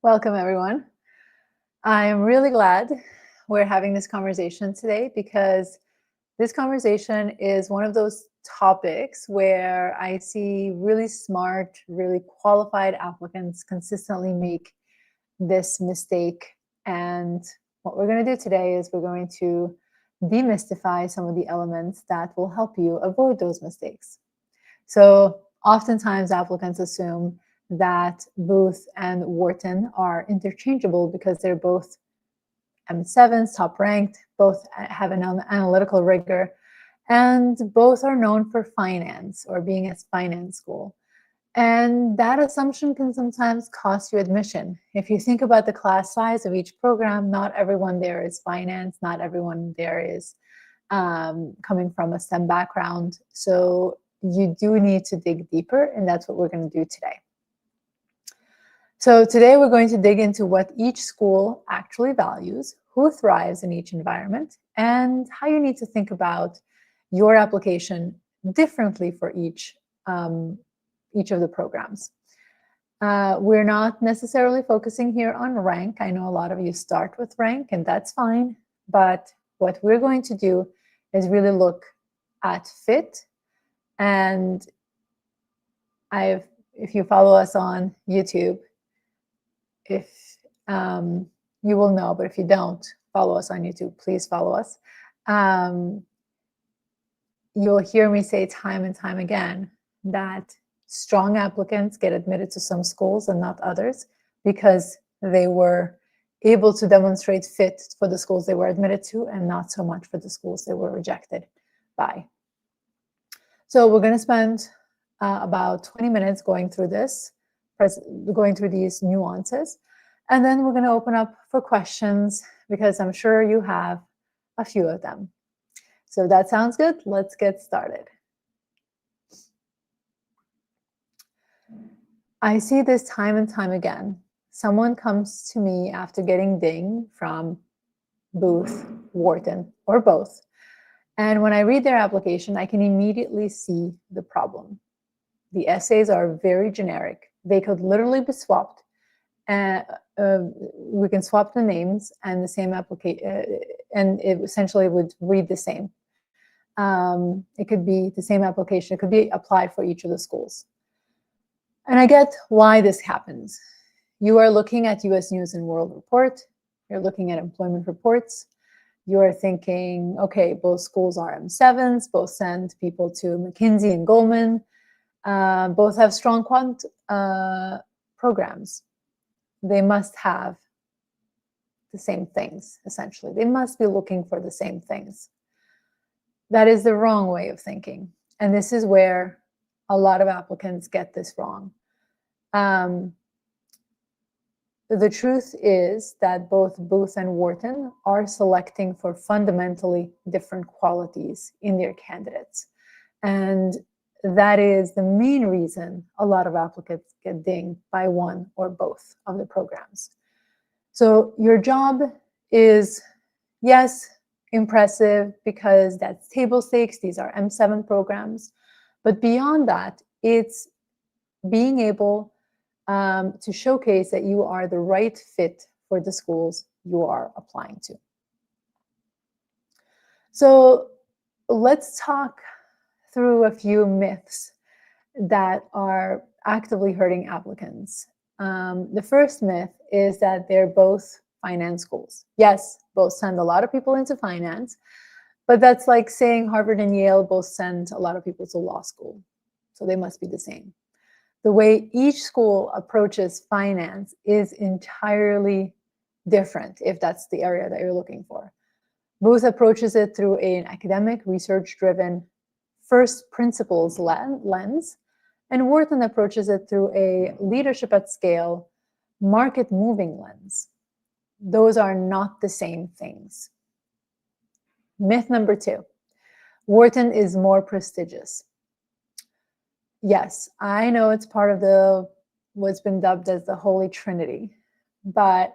Welcome, everyone. I'm really glad we're having this conversation today because this conversation is one of those topics where I see really smart, really qualified applicants consistently make this mistake. And what we're going to do today is we're going to demystify some of the elements that will help you avoid those mistakes. So oftentimes applicants assume that Booth and Wharton are interchangeable because they're both M7s, top ranked, both have an analytical rigor, and both are known for finance or being a finance school. And that assumption can sometimes cost you admission. If you think about the class size of each program, not everyone there is finance, not everyone there is coming from a STEM background. So you do need to dig deeper, and that's what we're going to do today. So today we're going to dig into what each school actually values, who thrives in each environment, and how you need to think about your application differently for each of the programs. We're not necessarily focusing here on rank. I know a lot of you start with rank, and that's fine. But what we're going to do is really look at fit. And if you follow us on YouTube, if you will know, but if you don't follow us on YouTube, please follow us. You'll hear me say time and time again that strong applicants get admitted to some schools and not others because they were able to demonstrate fit for the schools they were admitted to and not so much for the schools they were rejected by. So we're going to spend about 20 minutes going through this, going through these nuances, and then we're going to open up for questions because I'm sure you have a few of them. So that sounds good. Let's get started. I see this time and time again. Someone comes to me after getting ding from Booth, Wharton, or both. And when I read their application, I can immediately see the problem. The essays are very generic. They could literally be swapped. We can swap the names and the same application, and it essentially would read the same. It could be the same application. It could be applied for each of the schools. And I get why this happens. You are looking at US News and World Report. You're looking at employment reports. You are thinking, okay, both schools are M7s, both send people to McKinsey and Goldman, both have strong quant programs. They must have the same things, essentially. They must be looking for the same things. That is the wrong way of thinking. And this is where a lot of applicants get this wrong. The truth is that both Booth and Wharton are selecting for fundamentally different qualities in their candidates. And that is the main reason a lot of applicants get dinged by one or both of the programs. So your job is, yes, impressive because that's table stakes. These are M7 programs. But beyond that, it's being able to showcase that you are the right fit for the schools you are applying to. So let's talk through a few myths that are actively hurting applicants. The first myth is that they're both finance schools. Yes, both send a lot of people into finance, but that's like saying Harvard and Yale both send a lot of people to law school. So they must be the same. The way each school approaches finance is entirely different if that's the area that you're looking for. Booth approaches it through an academic, research-driven, first principles lens, and Wharton approaches it through a leadership at scale, market-moving lens. Those are not the same things. Myth number 2, Wharton is more prestigious. Yes, I know it's part of what's been dubbed as the Holy Trinity, and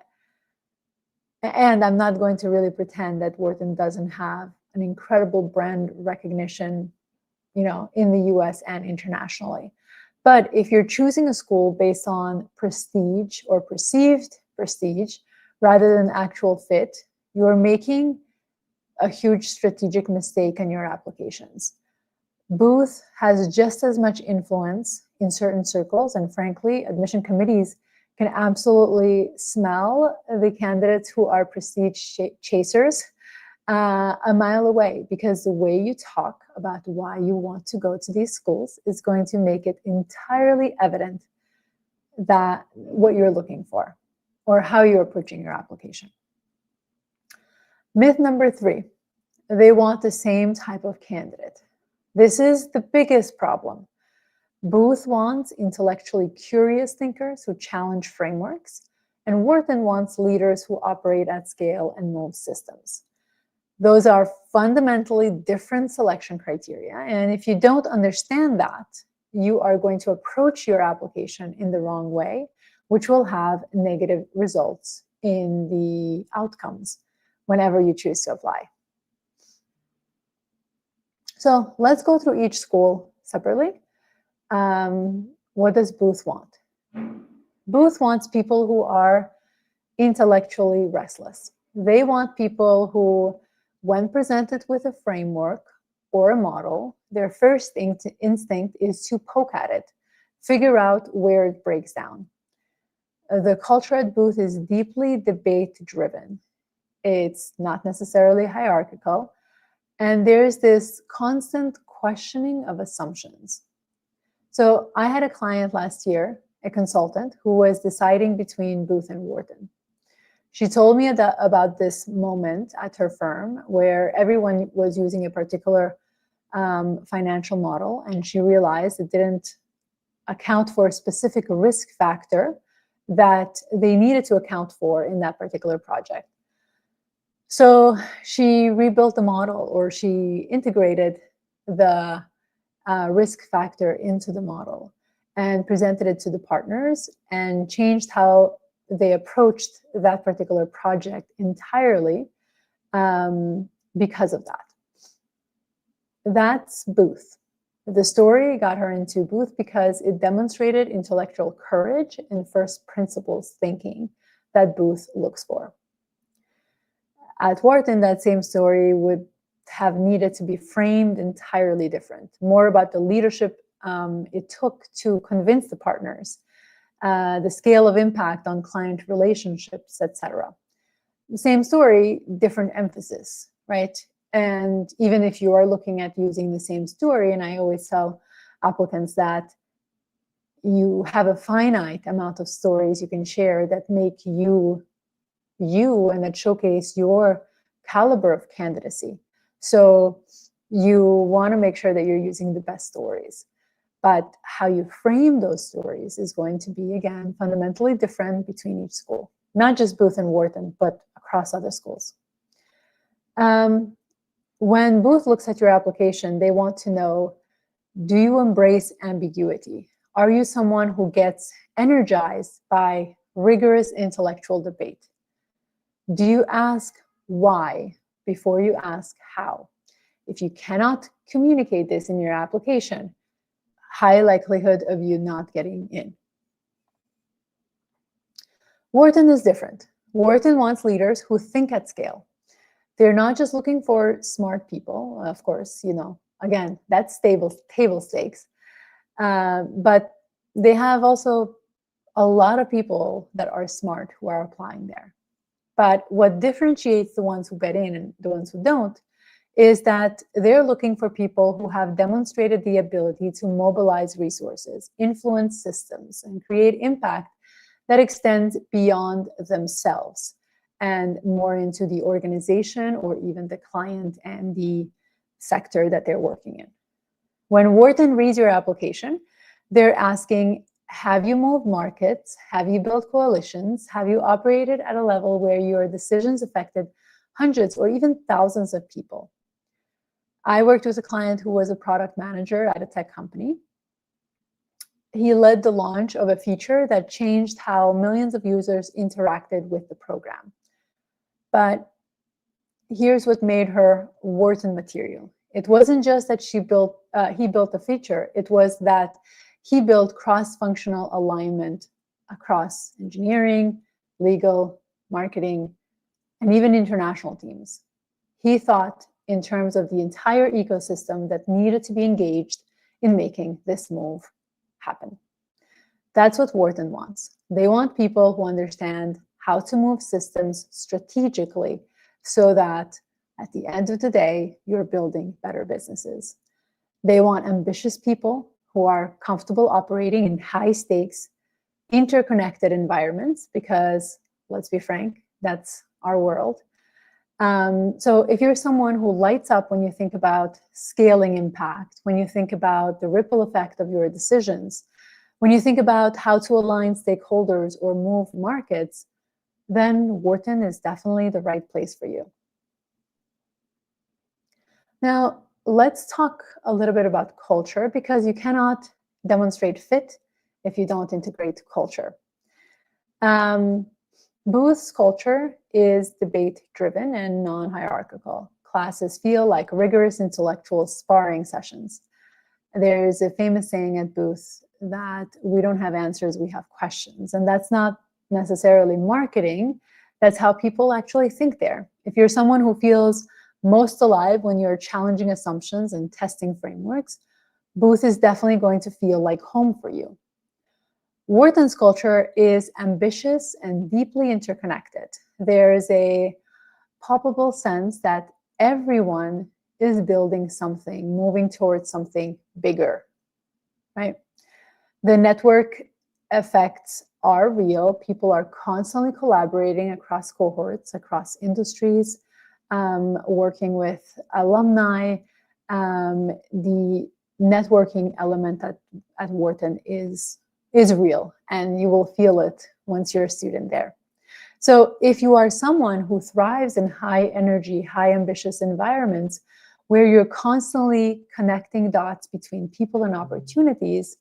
I'm not going to really pretend that Wharton doesn't have an incredible brand recognition, in the US and internationally. But if you're choosing a school based on prestige or perceived prestige rather than actual fit, you're making a huge strategic mistake in your applications. Booth has just as much influence in certain circles, and frankly, admission committees can absolutely smell the candidates who are prestige chasers a mile away, because the way you talk about why you want to go to these schools is going to make it entirely evident that what you're looking for or how you're approaching your application. Myth number 3, they want the same type of candidate. This is the biggest problem. Booth wants intellectually curious thinkers who challenge frameworks, and Wharton wants leaders who operate at scale and move systems. Those are fundamentally different selection criteria, and if you don't understand that, you are going to approach your application in the wrong way, which will have negative results in the outcomes whenever you choose to apply. So let's go through each school separately. What does Booth want? Booth wants people who are intellectually restless. They want people who, when presented with a framework or a model, their first instinct is to poke at it, figure out where it breaks down. The culture at Booth is deeply debate-driven. It's not necessarily hierarchical, and there's this constant questioning of assumptions. So I had a client last year, a consultant, who was deciding between Booth and Wharton. She told me about this moment at her firm where everyone was using a particular financial model, and she realized it didn't account for a specific risk factor that they needed to account for in that particular project. So she rebuilt the model, or she integrated the risk factor into the model and presented it to the partners and changed how they approached that particular project entirely because of that. That's Booth. The story got her into Booth because it demonstrated intellectual courage and first principles thinking that Booth looks for. At Wharton, that same story would have needed to be framed entirely different, more about the leadership it took to convince the partners, the scale of impact on client relationships, etc. The same story, different emphasis, right? And even if you are looking at using the same story, and I always tell applicants that you have a finite amount of stories you can share that make you and that showcase your caliber of candidacy. So you want to make sure that you're using the best stories. But how you frame those stories is going to be, again, fundamentally different between each school. Not just Booth and Wharton, but across other schools. When Booth looks at your application, they want to know, do you embrace ambiguity? Are you someone who gets energized by rigorous intellectual debate? Do you ask why before you ask how? If you cannot communicate this in your application, high likelihood of you not getting in. Wharton is different. Wharton wants leaders who think at scale. They're not just looking for smart people, of course, again, that's table stakes. But they have also a lot of people that are smart who are applying there. But what differentiates the ones who get in and the ones who don't is that they're looking for people who have demonstrated the ability to mobilize resources, influence systems, and create impact that extends beyond themselves and more into the organization or even the client and the sector that they're working in. When Wharton reads your application, they're asking, have you moved markets? Have you built coalitions? Have you operated at a level where your decisions affected hundreds or even thousands of people? I worked with a client who was a product manager at a tech company. He led the launch of a feature that changed how millions of users interacted with the program. But here's what made her Wharton material. It wasn't just that he built a feature. It was that He built cross-functional alignment across engineering, legal, marketing, and even international teams. He thought in terms of the entire ecosystem that needed to be engaged in making this move happen. That's what Wharton wants. They want people who understand how to move systems strategically so that at the end of the day, you're building better businesses. They want ambitious people who are comfortable operating in high stakes, interconnected environments, because let's be frank, that's our world. So if you're someone who lights up when you think about scaling impact, when you think about the ripple effect of your decisions, when you think about how to align stakeholders or move markets, then Wharton is definitely the right place for you. Now, let's talk a little bit about culture, because you cannot demonstrate fit if you don't integrate culture. Booth's culture is debate-driven and non-hierarchical. Classes feel like rigorous intellectual sparring sessions. There's a famous saying at Booth that we don't have answers, we have questions. And that's not necessarily marketing. That's how people actually think there. If you're someone who feels most alive when you're challenging assumptions and testing frameworks, Booth is definitely going to feel like home for you. Wharton's culture is ambitious and deeply interconnected. There is a palpable sense that everyone is building something, moving towards something bigger, right? The network effects are real. People are constantly collaborating across cohorts, across industries, working with alumni. The networking element at Wharton is real, and you will feel it once you're a student there. So if you are someone who thrives in high energy, high ambitious environments where you're constantly connecting dots between people and opportunities,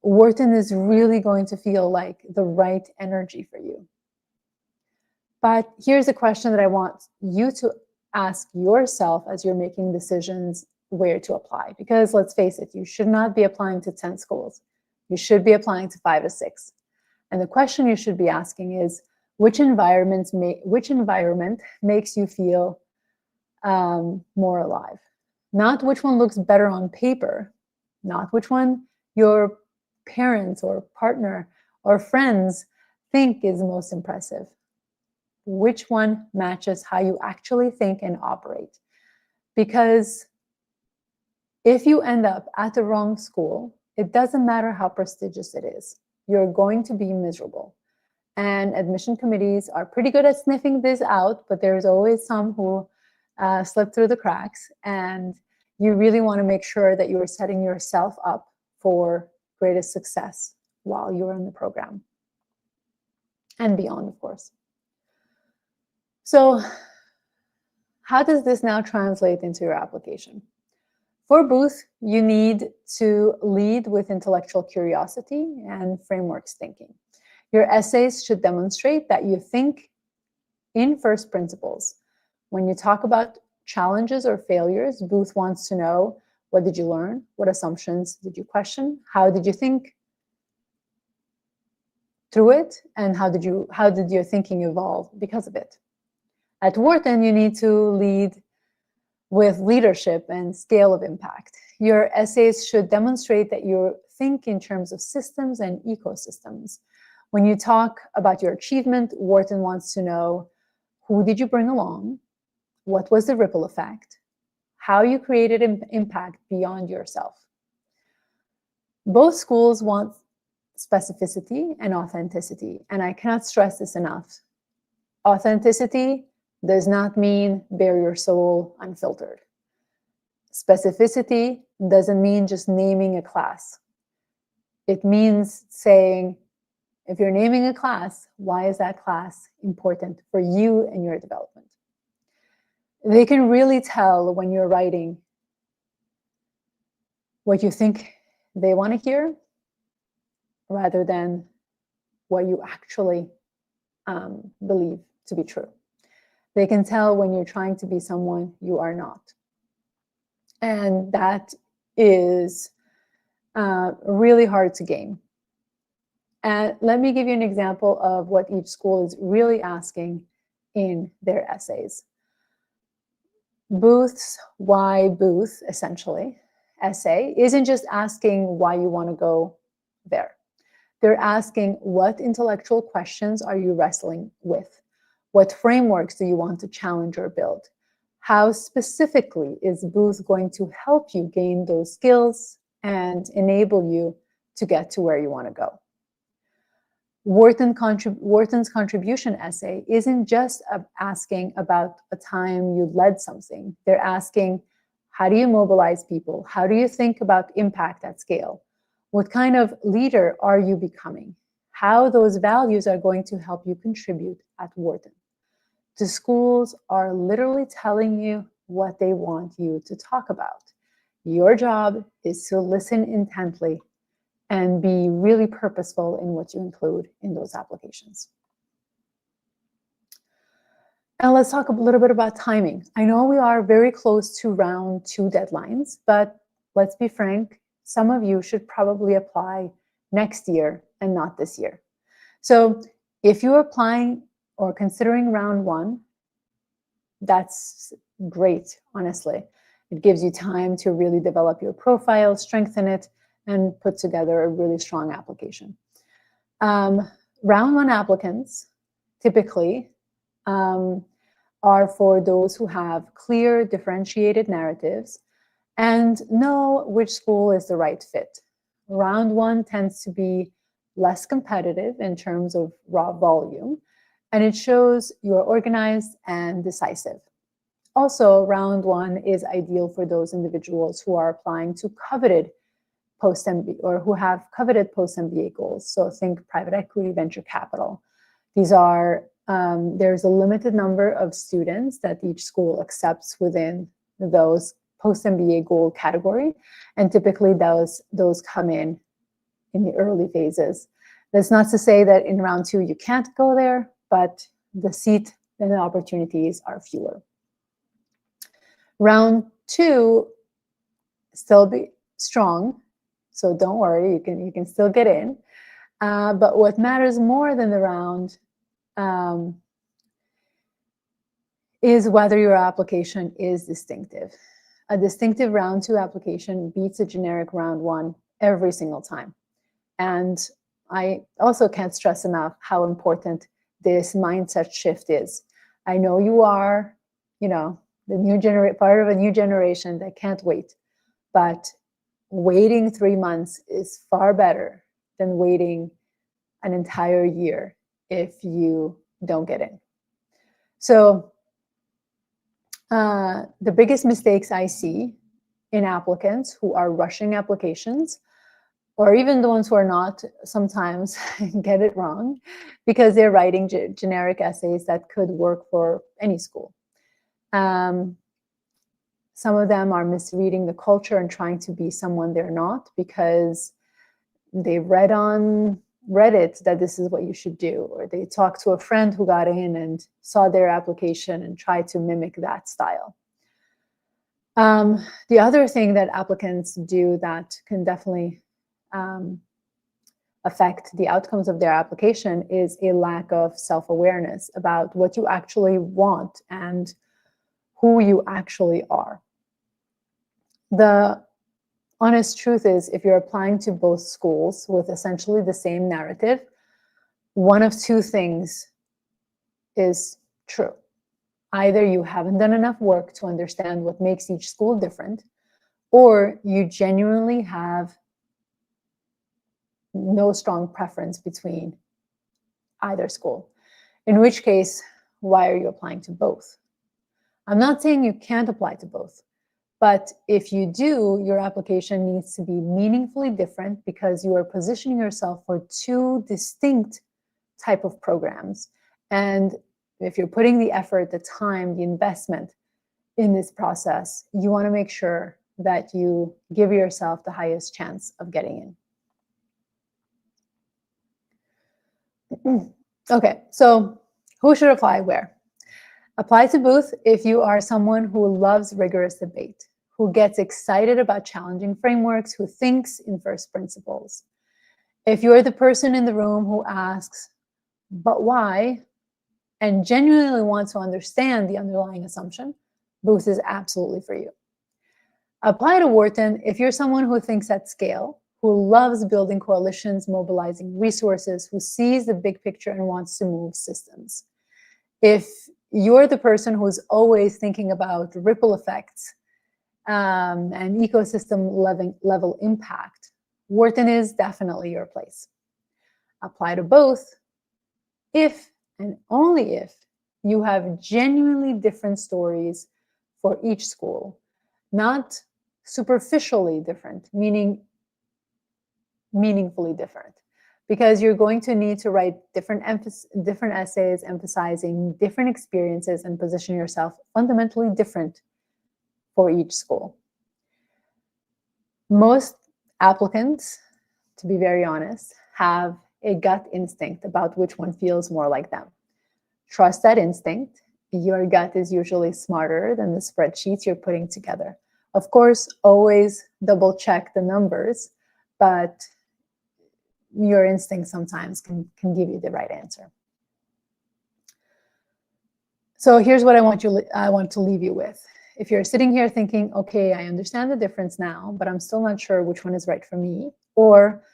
Wharton is really going to feel like the right energy for you. But here's a question that I want you to ask yourself as you're making decisions where to apply. Because let's face it, you should not be applying to 10 schools. You should be applying to 5 or 6. And the question you should be asking is, which environment makes you feel more alive? Not which one looks better on paper, not which one your parents or partner or friends think is most impressive. Which one matches how you actually think and operate? Because if you end up at the wrong school, it doesn't matter how prestigious it is. You're going to be miserable. And admission committees are pretty good at sniffing this out, but there's always some who slip through the cracks. And you really want to make sure that you're setting yourself up for greatest success while you're in the program. And beyond, of course. So how does this now translate into your application? For Booth, you need to lead with intellectual curiosity and frameworks thinking. Your essays should demonstrate that you think in first principles. When you talk about challenges or failures, Booth wants to know, what did you learn? What assumptions did you question? How did you think through it? And how did your thinking evolve because of it? At Wharton, you need to lead with leadership and scale of impact. Your essays should demonstrate that you think in terms of systems and ecosystems. When you talk about your achievement, Wharton wants to know, who did you bring along? What was the ripple effect? How you created impact beyond yourself. Both schools want specificity and authenticity, and I cannot stress this enough. Authenticity does not mean bare your soul unfiltered. Specificity doesn't mean just naming a class. It means saying, if you're naming a class, why is that class important for you and your development? They can really tell when you're writing what you think they want to hear rather than what you actually believe to be true. They can tell when you're trying to be someone you are not. And that is really hard to gain. And let me give you an example of what each school is really asking in their essays. Booth's why booth, essentially, essay isn't just asking why you want to go there. They're asking what intellectual questions are you wrestling with? What frameworks do you want to challenge or build? How specifically is Booth going to help you gain those skills and enable you to get to where you want to go? Wharton's contribution essay isn't just asking about a time you led something. They're asking, how do you mobilize people? How do you think about impact at scale? What kind of leader are you becoming? How those values are going to help you contribute at Wharton. The schools are literally telling you what they want you to talk about. Your job is to listen intently and be really purposeful in what you include in those applications. And let's talk a little bit about timing. I know we are very close to round 2 deadlines, but let's be frank, some of you should probably apply next year and not this year. So if you're applying or considering round 1, that's great, honestly. It gives you time to really develop your profile, strengthen it, and put together a really strong application. Round 1 applicants typically are for those who have clear, differentiated narratives and know which school is the right fit. Round 1 tends to be less competitive in terms of raw volume, and it shows you're organized and decisive. Also, round 1 is ideal for those individuals who are applying to coveted post-MBA or who have coveted post-MBA goals. So think private equity, venture capital. These are, there's a limited number of students that each school accepts within those post-MBA goal category. And typically those come in the early phases. That's not to say that in round 2 you can't go there, but the seat and the opportunities are fewer. Round 2 still be strong, so don't worry, you can still get in. But what matters more than the round is whether your application is distinctive. A distinctive round 2 application beats a generic round 1 every single time. And I also can't stress enough how important this mindset shift is. I know you are, the part of a new generation that can't wait, but waiting 3 months is far better than waiting an entire year if you don't get in. So the biggest mistakes I see in applicants who are rushing applications, or even the ones who are not, sometimes get it wrong because they're writing generic essays that could work for any school. Some of them are misreading the culture and trying to be someone they're not because they read on Reddit that this is what you should do, or they talked to a friend who got in and saw their application and tried to mimic that style. The other thing that applicants do that can definitely affect the outcomes of their application is a lack of self-awareness about what you actually want and who you actually are. The honest truth is, if you're applying to both schools with essentially the same narrative, one of 2 things is true. Either you haven't done enough work to understand what makes each school different, or you genuinely have no strong preference between either school. In which case, why are you applying to both? I'm not saying you can't apply to both, but if you do, your application needs to be meaningfully different because you are positioning yourself for 2 distinct type of programs. And if you're putting the effort, the time, the investment in this process, you want to make sure that you give yourself the highest chance of getting in. Okay, so who should apply where? Apply to Booth if you are someone who loves rigorous debate, who gets excited about challenging frameworks, who thinks in first principles. If you're the person in the room who asks, but why, and genuinely wants to understand the underlying assumption, Booth is absolutely for you. Apply to Wharton if you're someone who thinks at scale, who loves building coalitions, mobilizing resources, who sees the big picture and wants to move systems. If you're the person who's always thinking about ripple effects and ecosystem level impact, Wharton is definitely your place. Apply to both if and only if you have genuinely different stories for each school, not superficially different, meaning meaningfully different, because you're going to need to write different essays emphasizing different experiences and position yourself fundamentally different for each school. Most applicants, to be very honest, have a gut instinct about which one feels more like them. Trust that instinct. Your gut is usually smarter than the spreadsheets you're putting together. Of course, always double check the numbers, but your instinct sometimes can give you the right answer. So here's what I want to leave you with. If you're sitting here thinking, okay, I understand the difference now, but I'm still not sure which one is right for me, or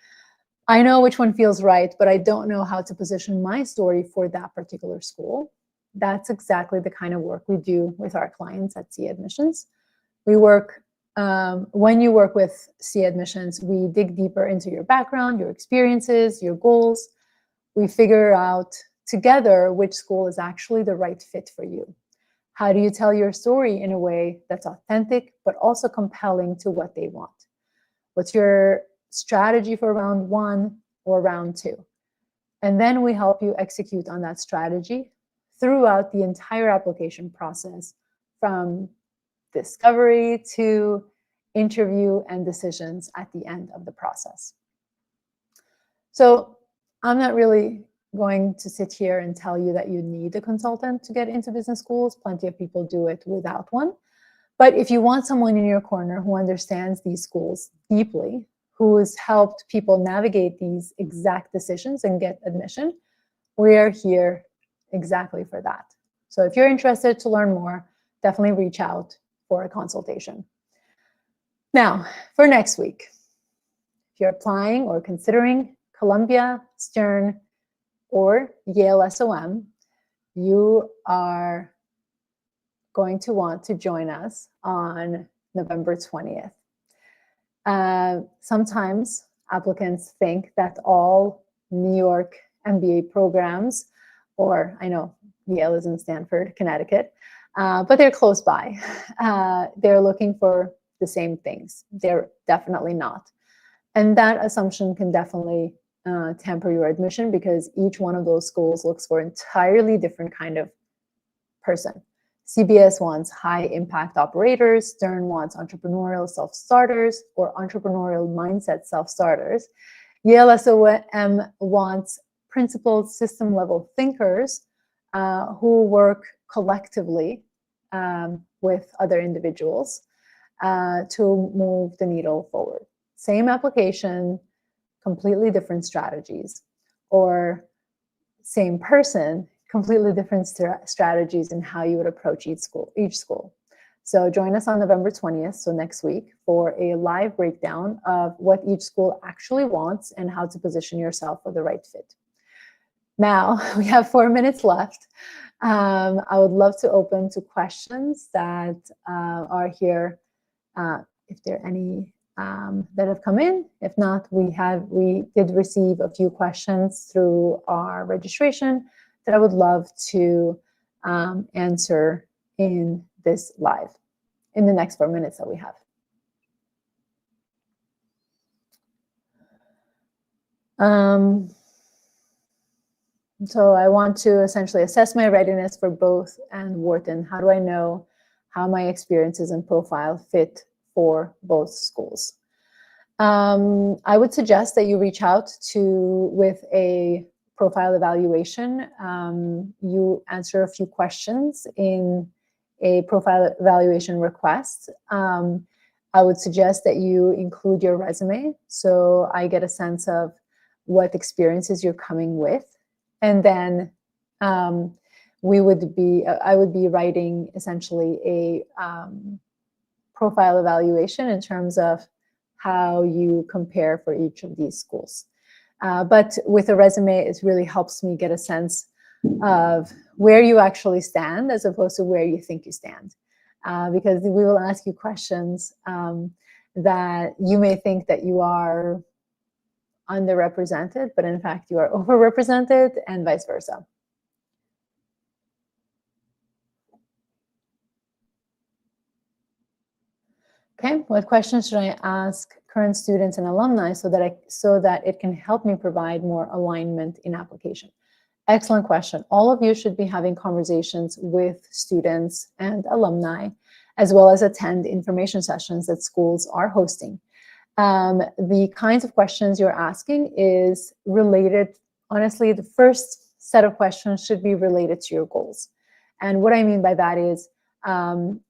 I know which one feels right, but I don't know how to position my story for that particular school, that's exactly the kind of work we do with our clients at C Admissions. We work, when you work with C Admissions, we dig deeper into your background, your experiences, your goals. We figure out together which school is actually the right fit for you. How do you tell your story in a way that's authentic, but also compelling to what they want? What's your strategy for round 1 or round 2? And then we help you execute on that strategy throughout the entire application process, from discovery to interview and decisions at the end of the process. So I'm not really going to sit here and tell you that you need a consultant to get into business schools. Plenty of people do it without one. But if you want someone in your corner who understands these schools deeply, who has helped people navigate these exact decisions and get admission, we are here exactly for that. So if you're interested to learn more, definitely reach out for a consultation. Now, for next week, if you're applying or considering Columbia, Stern, or Yale SOM, you are going to want to join us on November 20th. Sometimes applicants think that all New York MBA programs, or I know Yale is in Stamford, Connecticut, but they're close by. They're looking for the same things. They're definitely not. And that assumption can definitely temper your admission, because each one of those schools looks for an entirely different kind of person. CBS wants high impact operators, Stern wants entrepreneurial self-starters or entrepreneurial mindset self-starters. Yale SOM wants principled system level thinkers who work collectively with other individuals to move the needle forward. Same application, completely different strategies, or same person, completely different strategies in how you would approach each school. So join us on November 20th, so next week, for a live breakdown of what each school actually wants and how to position yourself for the right fit. Now, we have 4 minutes left. I would love to open to questions that are here, if there are any that have come in. If not, we did receive a few questions through our registration that I would love to answer in this live, in the next 4 minutes that we have. So I want to essentially assess my readiness for both and Wharton. How do I know how my experiences and profile fit for both schools? I would suggest that you reach out with a profile evaluation. You answer a few questions in a profile evaluation request. I would suggest that you include your resume so I get a sense of what experiences you're coming with. And then I would be writing essentially a profile evaluation in terms of how you compare for each of these schools. But with a resume, it really helps me get a sense of where you actually stand as opposed to where you think you stand. Because we will ask you questions that you may think that you are underrepresented, but in fact you are overrepresented, and vice versa. Okay, what questions should I ask current students and alumni so that it can help me provide more alignment in application? Excellent question. All of you should be having conversations with students and alumni, as well as attend information sessions that schools are hosting. The kinds of questions you're asking is related, honestly, the first set of questions should be related to your goals. And what I mean by that is,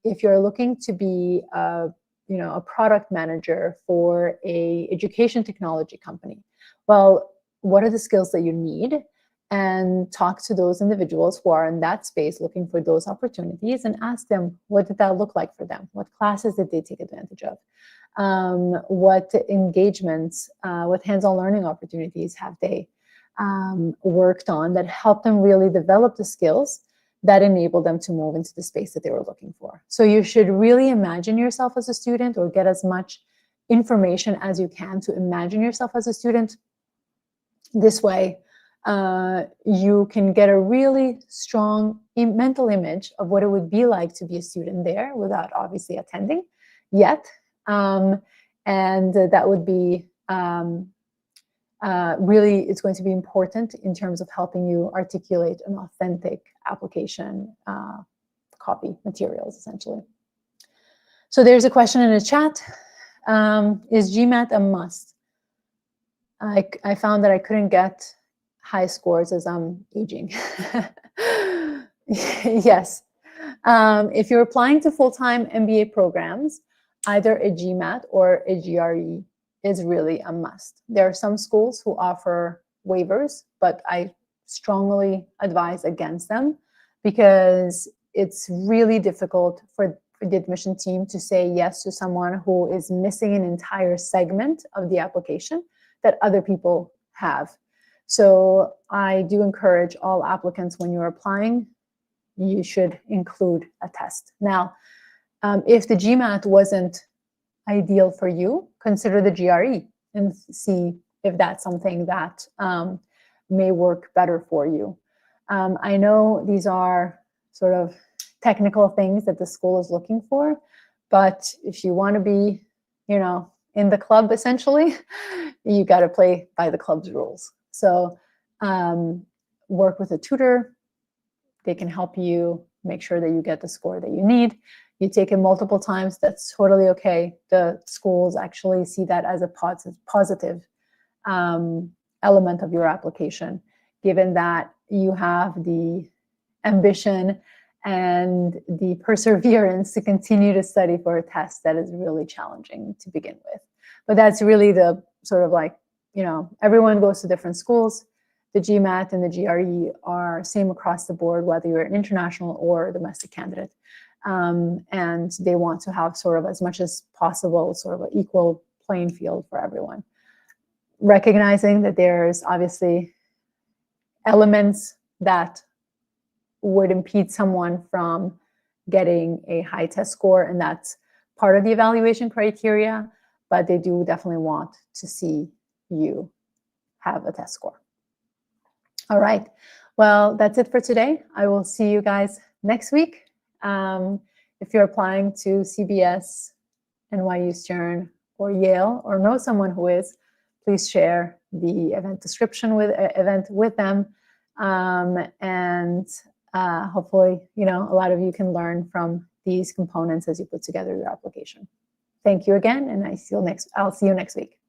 if you're looking to be a product manager for a education technology company, well, what are the skills that you need? And talk to those individuals who are in that space looking for those opportunities and ask them, what did that look like for them? What classes did they take advantage of? What engagements, what hands-on learning opportunities have they worked on that helped them really develop the skills that enable them to move into the space that they were looking for? So you should really imagine yourself as a student, or get as much information as you can to imagine yourself as a student. This way, you can get a really strong mental image of what it would be like to be a student there without obviously attending yet. And that would be really, it's going to be important in terms of helping you articulate an authentic application copy materials, essentially. So there's a question in the chat. Is GMAT a must? I found that I couldn't get high scores as I'm aging. Yes. If you're applying to full-time MBA programs, either a GMAT or a GRE is really a must. There are some schools who offer waivers, but I strongly advise against them, because it's really difficult for the admission team to say yes to someone who is missing an entire segment of the application that other people have. So I do encourage all applicants, when you're applying, you should include a test. Now, if the GMAT wasn't ideal for you, consider the GRE and see if that's something that may work better for you. I know these are sort of technical things that the school is looking for, but if you want to be, in the club, essentially, you got to play by the club's rules. So work with a tutor. They can help you make sure that you get the score that you need. You take it multiple times, that's totally okay. The schools actually see that as a positive element of your application, given that you have the ambition and the perseverance to continue to study for a test that is really challenging to begin with. But that's really the sort of like, everyone goes to different schools. The GMAT and the GRE are same across the board, whether you're an international or a domestic candidate. And they want to have sort of, as much as possible, sort of an equal playing field for everyone. Recognizing that there's obviously elements that would impede someone from getting a high test score, and that's part of the evaluation criteria, but they do definitely want to see you have a test score. All right, well, that's it for today. I will see you guys next week. If you're applying to CBS, NYU Stern, or Yale, or know someone who is, please share the event description with them. And hopefully, a lot of you can learn from these components as you put together your application. Thank you again, and I'll see you next week.